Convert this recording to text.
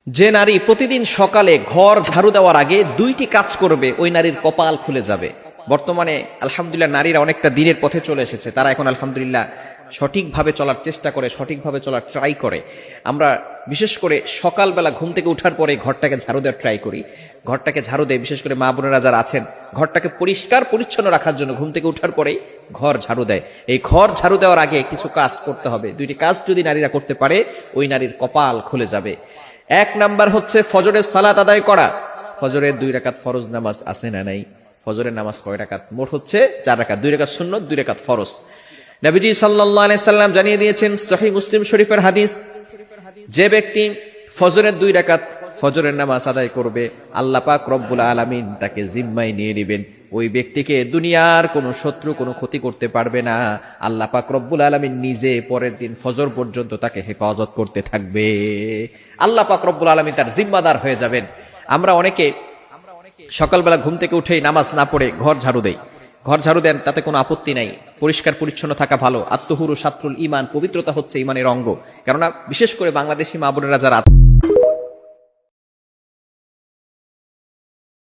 যে নারী প্রতিদিন সকালে ঘর ঝাড়ু দেওয়ার আগে দুইটি কাজ করবে ওই নারীর কপাল খুলে যাবে। বর্তমানে আলহামদুলিল্লাহ নারীরা অনেকটা দিনের পথে চলে এসেছে, তারা এখন আলহামদুলিল্লাহ সঠিকভাবে চলার চেষ্টা করে, সঠিকভাবে চলার ট্রাই করে। আমরা বিশেষ করে সকালবেলা ঘুম থেকে ওঠার পরে ঘরটাকে ঝাড়ু দেওয়ার ট্রাই করি। ঘরটাকে ঝাড়ু দেয়, বিশেষ করে মা বোনেরা যারা আছেন ঘরটাকে পরিষ্কার পরিচ্ছন্ন রাখার জন্য ঘুম থেকে ওঠার পরেই ঘর ঝাড়ু দেয়। এই ঘর ঝাড়ু দেওয়ার আগে কিছু কাজ করতে হবে। দুইটি কাজ যদি নারীরা করতে পারে ওই নারীর কপাল খুলে যাবে। এক নাম্বার হচ্ছে ফজরের সালাত আদায় করা। ফজরের 2 রাকাত ফরজ নামাজ আছে না নাই? ফজরের নামাজ কয় রাকাত? মোট হচ্ছে 4 রাকাত, 2 রাকাত সুন্নত, 2 রাকাত ফরজ। নবীজি সাল্লাল্লাহু আলাইহি সাল্লাম জানিয়ে দিয়েছেন সহিহ মুসলিম শরীফের হাদিস, যে ব্যক্তি ফজরের 2 রাকাত ফজরের নামাজ আদায় করবে আল্লাহ পাক রব্বুল আলামিন তাকে জিম্মায় নিয়ে নেবেন। ওই ব্যক্তিকে দুনিয়ার কোনো শত্রু কোনো ক্ষতি করতে পারবে না। আল্লাহ পাক রব্বুল আলামিন নিজে পরের দিন ফজর পর্যন্ত তাকে হেফাজত করতে থাকবে। আল্লাহ পাক রব্বুল আলামিন তার জিম্মাদার হয়ে যাবেন। আমরা অনেকে সকালবেলা ঘুম থেকে উঠেই নামাজ না পড়ে ঘর ঝাড়ু দেই। ঘর ঝাড়ু দেন, তাতে কোনো আপত্তি নাই, পরিষ্কার পরিচ্ছন্ন থাকা ভালো। আত্মহুরু সাত্রুল ইমান, পবিত্রতা হচ্ছে ইমানের অঙ্গ। কেননা বিশেষ করে বাংলাদেশি মা বোনেরা যারা